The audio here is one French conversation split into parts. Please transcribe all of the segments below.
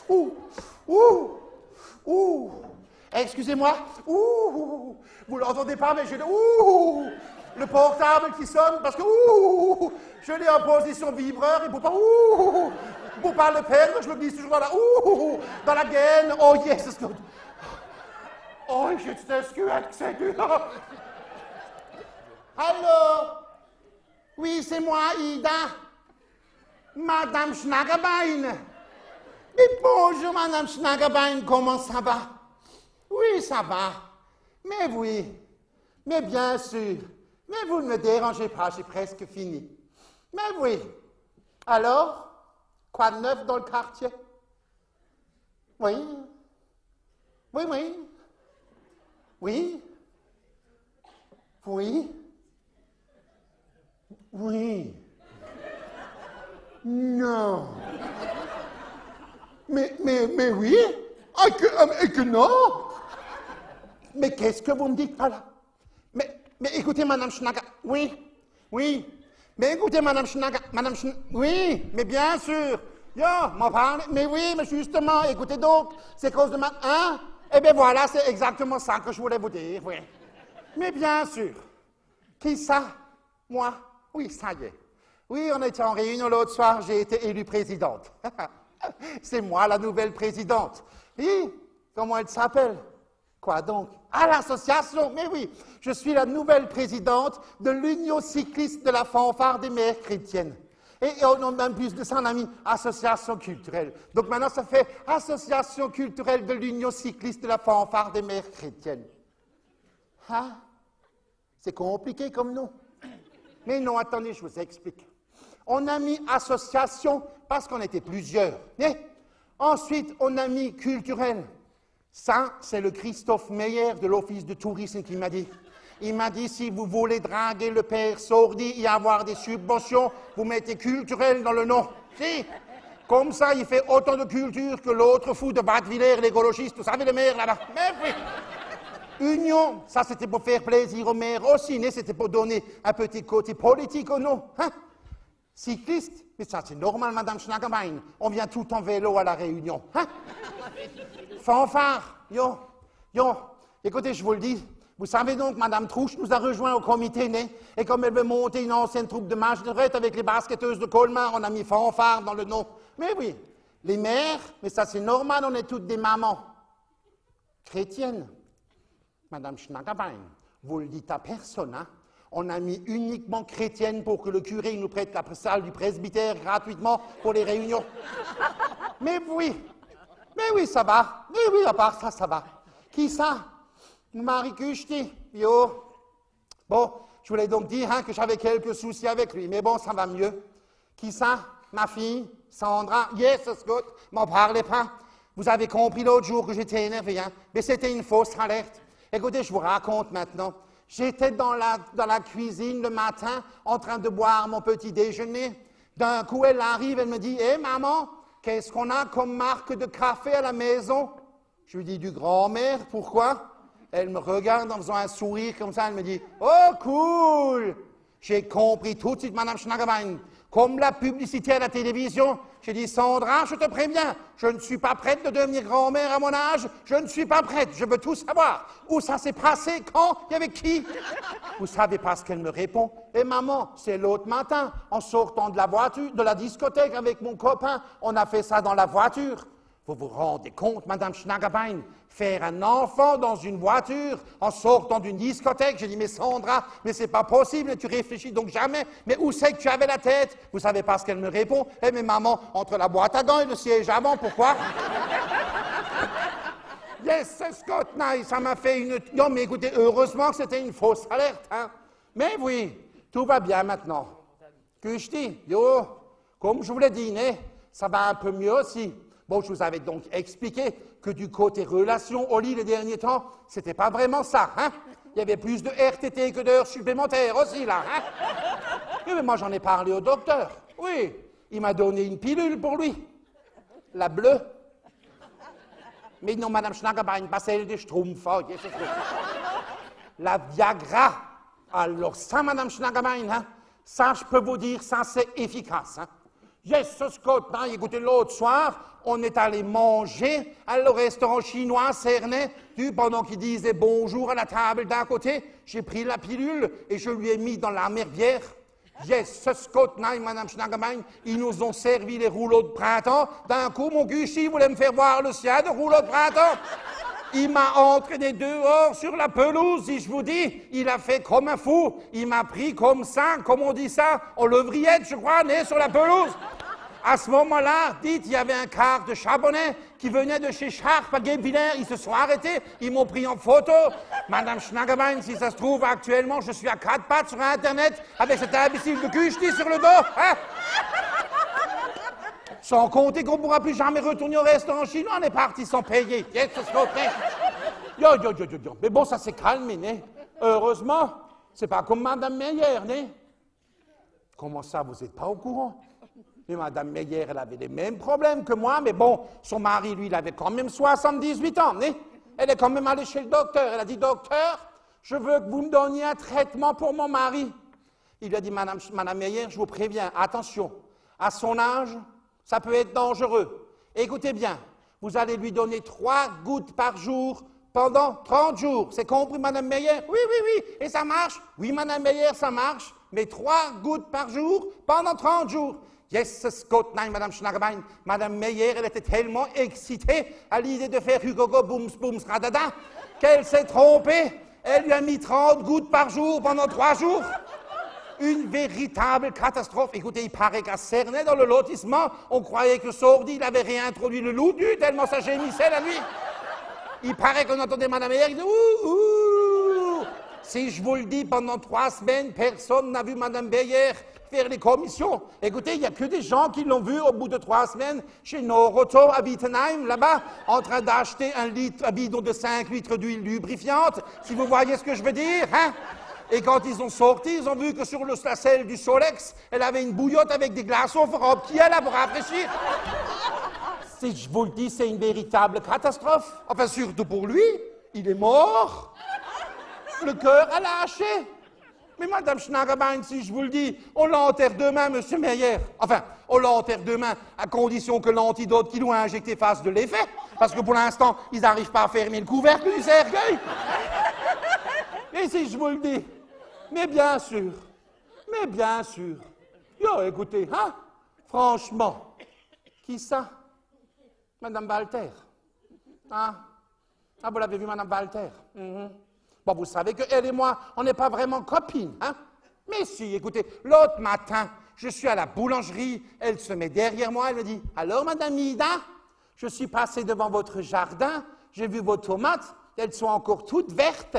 Ouh, ouh, ouh. Excusez-moi. Ouh, vous l'entendez pas, mais je... Ouh, le portable qui sonne parce que... Ouh, je l'ai en position vibreur et pour pas le perdre, je le glisse toujours dans la gaine. Oh, yes, it's good. Oh, jetzt das gehört gesagt. Allô? Oui, c'est moi, Ida. Madame Schnaggerbein. Et bonjour, Madame Schnaggerbein, comment ça va? Oui, ça va. Mais oui, mais bien sûr. Mais vous ne me dérangez pas, j'ai presque fini. Mais oui. Alors, quoi de neuf dans le quartier? Oui. Oui, oui. Oui. Oui. Oui. Non. Mais oui. Et que non. Mais qu'est-ce que vous me dites par là? Mais écoutez, Madame Schnager. Oui. Oui. Mais écoutez, Madame Schnager. Oui, mais bien sûr. Yo, m'en parle. Mais oui, mais justement, écoutez donc, c'est cause de ma... Hein? Eh bien voilà, c'est exactement ça que je voulais vous dire, oui. Mais bien sûr. Qui ça? Moi? Oui, ça y est. Oui, on était en réunion l'autre soir, j'ai été élue présidente. C'est moi la nouvelle présidente. Oui, comment elle s'appelle? Quoi donc? Ah, l'association, mais oui, je suis la nouvelle présidente de l'Union cycliste de la fanfare des mères chrétiennes. Et on a même plus de ça, on a mis association culturelle. Donc maintenant, ça fait association culturelle de l'Union cycliste de la fanfare des mères chrétiennes. Ah, c'est compliqué comme nom. Mais non, attendez, je vous explique. On a mis association parce qu'on était plusieurs. Ensuite, on a mis culturel. Ça, c'est le Christophe Meyer de l'Office de tourisme qui m'a dit. Il m'a dit, si vous voulez draguer le père Sordi et avoir des subventions, vous mettez culturel dans le nom. Si. Comme ça, il fait autant de culture que l'autre fou de Wattwiller, l'écologiste. Vous savez, le maire là-bas. Mais oui. Union, ça c'était pour faire plaisir au maire aussi, mais c'était pour donner un petit côté politique au nom. Hein? Cycliste, mais ça c'est normal, Madame Schnaggerbein. On vient tout en vélo à la réunion. Hein? Fanfare, yo. Écoutez, je vous le dis. Vous savez donc, Madame Trouche nous a rejoint au comité, né? Et comme elle veut monter une ancienne troupe de Majerette avec les basketteuses de Colmar, on a mis fanfare dans le nom. Mais oui, les mères, mais ça c'est normal, on est toutes des mamans. Chrétiennes. Madame Schnaggerbein, vous le dites à personne, hein? On a mis uniquement chrétienne pour que le curé nous prête la salle du presbytère gratuitement pour les réunions. Mais oui, ça va. Mais oui, à part ça, ça va. Qui ça? Marie Cuchety. Yo. Bon, je voulais donc dire hein, que j'avais quelques soucis avec lui, mais bon, ça va mieux. Qui ça? Ma fille, Sandra. Yes, it's good. M'en parlez pas. Vous avez compris l'autre jour que j'étais énervé, hein? Mais c'était une fausse alerte. Écoutez, je vous raconte maintenant. J'étais dans la cuisine le matin en train de boire mon petit déjeuner. D'un coup, elle arrive, elle me dit « Hé, maman, qu'est-ce qu'on a comme marque de café à la maison ?» Je lui dis « Du grand-mère, pourquoi ?» Elle me regarde en faisant un sourire comme ça, elle me dit « Oh, cool !» J'ai compris tout de suite, Madame Schnaggerbein. Comme la publicité à la télévision, j'ai dit, Sandra, je te préviens, je ne suis pas prête de devenir grand-mère à mon âge, je ne suis pas prête, je veux tout savoir. Où ça s'est passé, quand, et avec qui? Vous savez pas ce qu'elle me répond? Et maman, c'est l'autre matin, en sortant de la voiture, de la discothèque avec mon copain, on a fait ça dans la voiture. Vous vous rendez compte, Madame Schnaggerbein, faire un enfant dans une voiture en sortant d'une discothèque? J'ai dit, mais Sandra, mais c'est pas possible, tu réfléchis donc jamais. Mais où c'est que tu avais la tête? Vous savez pas ce qu'elle me répond? Eh mais maman, entre la boîte à gants et le siège avant, pourquoi? Yes, c'est Scott Nice, ça m'a fait une... Non mais écoutez, heureusement que c'était une fausse alerte, hein. Mais oui, tout va bien maintenant. Cuchety, yo, comme je vous l'ai dit, né, ça va un peu mieux aussi. Bon, je vous avais donc expliqué que du côté relations au lit les derniers temps, c'était pas vraiment ça, hein? Il y avait plus de RTT que d'heures supplémentaires aussi, là, hein? Mais moi, j'en ai parlé au docteur. Oui, il m'a donné une pilule pour lui. La bleue. Mais non, Madame Schnaggerbein, pas celle des Schtroumpfs. Oh, yes, la Viagra. Alors ça, Madame Schnaggerbein, hein? Ça, je peux vous dire, ça, c'est efficace, hein? Yes, ce Scott, hein, écoutez, l'autre soir, on est allé manger à le restaurant chinois Cernay. Pendant qu'il disait bonjour à la table d'à côté, j'ai pris la pilule et je lui ai mis dans la merbière. Yes, ce Scott, Madame Schnaggemein, ils nous ont servi les rouleaux de printemps. D'un coup, mon Gucci voulait me faire voir le sien de rouleaux de printemps. Il m'a entraîné dehors sur la pelouse, si je vous dis. Il a fait comme un fou. Il m'a pris comme ça, comme on dit ça, en levrillette, je crois, né sur la pelouse. À ce moment-là, dites, il y avait un quart de Charbonnet qui venait de chez Sharp à Guebwiller. Ils se sont arrêtés, ils m'ont pris en photo. Madame Schnaggemein, si ça se trouve, actuellement, je suis à 4 pattes sur Internet avec cet imbécile de Gucci sur le dos. Hein? Sans compter qu'on ne pourra plus jamais retourner au restaurant chinois, on est parti sans payer. Yes, ce Scott, yo. Mais bon, ça s'est calmé, né? Heureusement, c'est pas comme Madame Meyer, né? Comment ça, vous n'êtes pas au courant? Mais Madame Meyer, elle avait les mêmes problèmes que moi, mais bon, son mari, lui, il avait quand même 78 ans, né? Elle est quand même allée chez le docteur. Elle a dit, docteur, je veux que vous me donniez un traitement pour mon mari. Il lui a dit, Madame Meyer, je vous préviens, attention, à son âge, ça peut être dangereux. Écoutez bien, vous allez lui donner 3 gouttes par jour pendant 30 jours. C'est compris, Madame Meyer? Oui. Et ça marche? Oui, Madame Meyer, ça marche. Mais 3 gouttes par jour pendant 30 jours. Yes, Scott, nein, Madame Schnaggemein. Madame Meyer, elle était tellement excitée à l'idée de faire Hugo Booms Radada qu'elle s'est trompée. Elle lui a mis 30 gouttes par jour pendant 3 jours. Une véritable catastrophe. Écoutez, il paraît qu'à Cernay, dans le lotissement, on croyait que Sordi, il avait réintroduit le loup nu, tellement ça gémissait la nuit. Il paraît qu'on entendait Madame Meyer, il dit ouh. Si je vous le dis, pendant 3 semaines, personne n'a vu Madame Meyer faire les commissions. Écoutez, il n'y a que des gens qui l'ont vu au bout de 3 semaines chez Noroto à Wittenheim, là-bas, en train d'acheter un bidon de 5 litres d'huile lubrifiante, si vous voyez ce que je veux dire, hein? Et quand ils ont sorti, ils ont vu que sur la selle du Solex, elle avait une bouillotte avec des glaçons pour qui elle a pour rafraîchir. Si je vous le dis, c'est une véritable catastrophe. Enfin, surtout pour lui, il est mort. Le cœur a lâché. Mais Madame Schnaggemein, si je vous le dis, on l'enterre demain, Monsieur Meyer. Enfin, on l'enterre demain, à condition que l'antidote qu'ils lui ont injecté fasse de l'effet. Parce que pour l'instant, ils n'arrivent pas à fermer le couvercle du cercueil. Et si je vous le dis, mais bien sûr. Yo, écoutez, hein, franchement, qui ça? Madame Walter. Ah, vous l'avez vu, Madame Walter? Bon, vous savez qu'elle et moi, on n'est pas vraiment copines, hein? Mais si, écoutez, l'autre matin, je suis à la boulangerie, elle se met derrière moi, elle me dit, « Alors, Madame Ida, je suis passée devant votre jardin, j'ai vu vos tomates, elles sont encore toutes vertes. »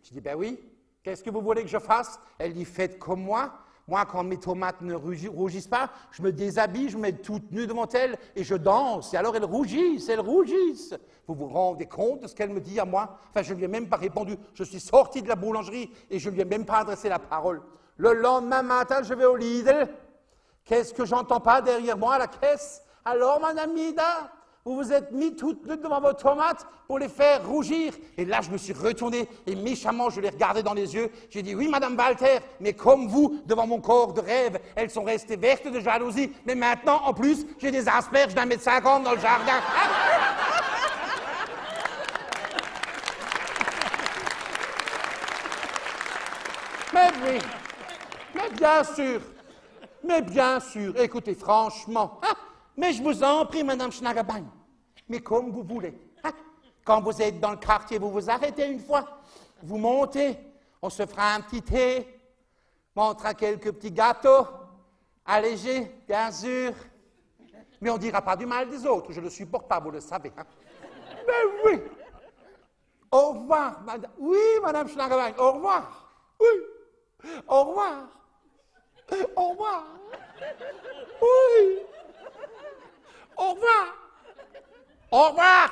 Je dis, ben oui, qu'est-ce que vous voulez que je fasse? Elle dit, faites comme moi. Moi, quand mes tomates ne rougissent pas, je me déshabille, je me mets toute nue devant elle et je danse. Et alors elles rougissent. Vous vous rendez compte de ce qu'elle me dit à moi? Enfin, je ne lui ai même pas répondu. Je suis sorti de la boulangerie et je ne lui ai même pas adressé la parole. Le lendemain matin, je vais au Lidl. Qu'est-ce que j'entends pas derrière moi à la caisse? Alors, Madame Ida, vous vous êtes mis toutes nues devant vos tomates pour les faire rougir. Et là, je me suis retourné et méchamment, je les regardais dans les yeux. J'ai dit, oui, Madame Walter, mais comme vous, devant mon corps de rêve, elles sont restées vertes de jalousie. Mais maintenant, en plus, j'ai des asperges d'1,50 m dans le jardin. Mais oui, mais bien sûr, écoutez, franchement, hein? Mais je vous en prie, Madame Schnaggemein, mais comme vous voulez. Hein? Quand vous êtes dans le quartier, vous vous arrêtez une fois, vous montez, on se fera un petit thé, montrera quelques petits gâteaux, allégés, bien sûr. Mais on ne dira pas du mal des autres, je ne le supporte pas, vous le savez. Hein? Mais oui. Au revoir, Madame. Oui, Madame Schnaggemein, au revoir. Oui. Au revoir. Au revoir. Oui. Au revoir. Au revoir.